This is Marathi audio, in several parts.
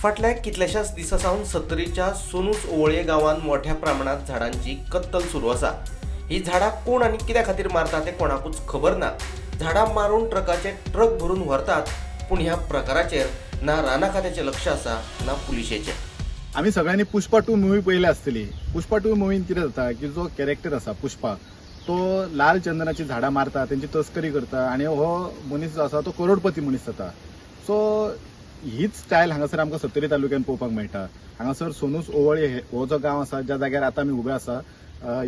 फाटल्या कितल्याशाच दिसा सावन सत्तरीच्या सोनूस ओवळे गांवांत मोठ्या प्रमाणात झाडांची कत्तल सुरू आसा। ही झाडां कोण आनी कित्या खातीर मारता ते कोणाकूच खबर ना। झाडां मारून ट्रकाचे ट्रक भरून व्हरतात, पूण ह्या प्रकाराचेर ना राना खात्याचे लक्ष आसा ना पुलिशेचे। आम्ही सगळ्यांनी पुष्पा 2 मूवी पळयली आसतली। पुष्पा 2 मुवीन कितें जाता की जो कॅरेक्टर आसा पुष्पा, तो लाल चंदनाची झाडां मारता, त्यांची तस्करी करता आणि हो मनीस जो आसा तो करोडपती मनीस जाता। सो हीच स्टायल हांगासर आमकां सत्तरी तालुक्यात पळोवपाक मेळटा। हांगासर सोनूस ओवळे हो जो गांव आसा, ज्या जाग्यार आतां आमी उबे आसा,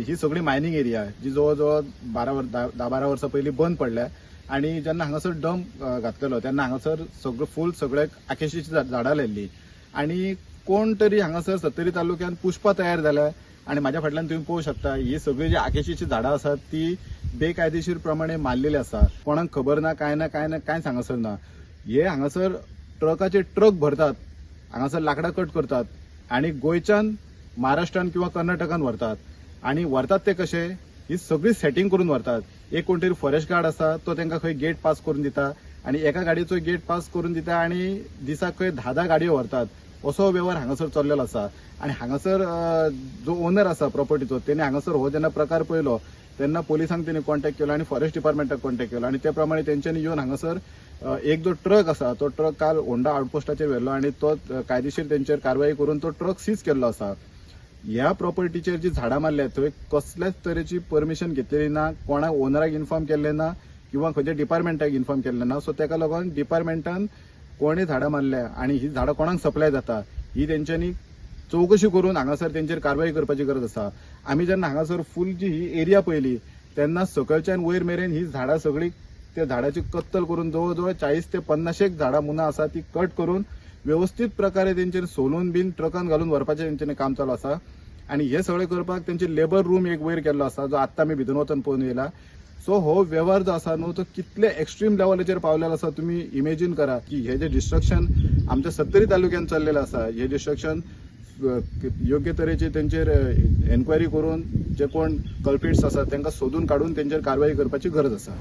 ही सगळी मायनिंग एरिया जी जवळ जवळ 10-12 वर्सां पयलीं बंद पडल्या। आणि जेन्ना हांगासर डंप घातलेलो तेन्ना हांगासर सगळे आकेशीची झाडां लायिल्ली आणि कोण तरी हांगासर सत्तरी तालुक्यात पुष्पा तयार जाल्या। आणि माझ्या फाटल्यान तुम्ही पळोवंक शकता, ही सगळी जी आकेशीची झाडां आसात ती बेकायदेशीर प्रमाणे मारलेली आसा। कोणाक खबर ना, कांय हांगासर ना। हे हांगासर ट्रकाचे ट्रक भरतात, हांगासर लाकडां कट करतात आणि गोंयच्यान महाराष्ट्रान किंवा कर्नाटकान व्हरतात। आणि व्हरतात ते कशे, ही सगळी सेटिंग करून व्हरतात। एक कोण तरी फॉरेस्ट गार्ड आसा, तो तांकां खंय गेट पास करून दिता आणि एका गाडयेचो गेट पास करून दिता आणि दिसाक खंय 10 गाडयो व्हरतात। असो व्यवहार हांगासर चल्लेलो आसा। आणि हांगासर जो ओनर आसा प्रॉपर्टीचो, तेणे हांगासर हो जेन्ना प्रकार पळयलो तेन्ना पोलिसांक तेणी कॉन्टॅक्ट केलो आणि फॉरेस्ट डिपार्टमेंटाक कॉन्टॅक्ट केलो आणि त्या प्रमाणे तेंच्यांनी येवन हांगासर एक जो ट्रक आसा तो ट्रक काल होंडा आउटपोस्टाचेर व्हेल्लो आणि तो कायदेशीर तेंचेर कारवाई करून तो ट्रक सीज केल्लो आसा। ह्या प्रॉपर्टीचेर जी झाडां मारल्यात थंय कसल्याच तरेची परमिशन घेतलेली ना, कोणाक ओनराक इन्फॉर्म केल्लें ना किंवा खंयच्या डिपार्टमेंटाक इन्फॉर्म केल्लें ना। सो तेका लागून डिपार्टमेंटान कोणे झाडां मारल्या आणि ही झाडां कोणाक सप्लाय जाता ही तेंच्यांनी चौकशी करून हांगासर तेंचेर कारवाई करपाची गरज आसा। आमी जेन्ना हांगासर फूल जी ही एरिया पळयली तेन्ना सकयल्यान वयर मेरेन ही झाडां सगळी त्या झाडाची कत्तल करून जवळ जवळ 40 ते 50 झाडां मुना आसा ती कट करून व्यवस्थित प्रकारे तेंचेर सोलून बीन ट्रकान घालून व्हरपाचें तेंचें काम चालू आसा। आणि हे सगळें करपाक तेंचे लेबर रूम एक वयर केल्लो आसा, जो आत्तां आमी भितर वचून पळोवन येयला। सो हो व्यवहार जो आसा न्हू, तो कितले एक्स्ट्रीम लेवलाचेर पावलेलो आसा तुम्ही इमेजिन करा की हे जे डिस्ट्रक्शन आमच्या सत्तरी तालुक्यात चल्लेलें आसा, हे डिस्ट्रक्शन योग्य तरेची तेंचेर एन्क्वायरी करून जे कोण कल्प्रिट्स आसा तांकां सोदून काडून तेंचेर कारवाई करपाची गरज आसा।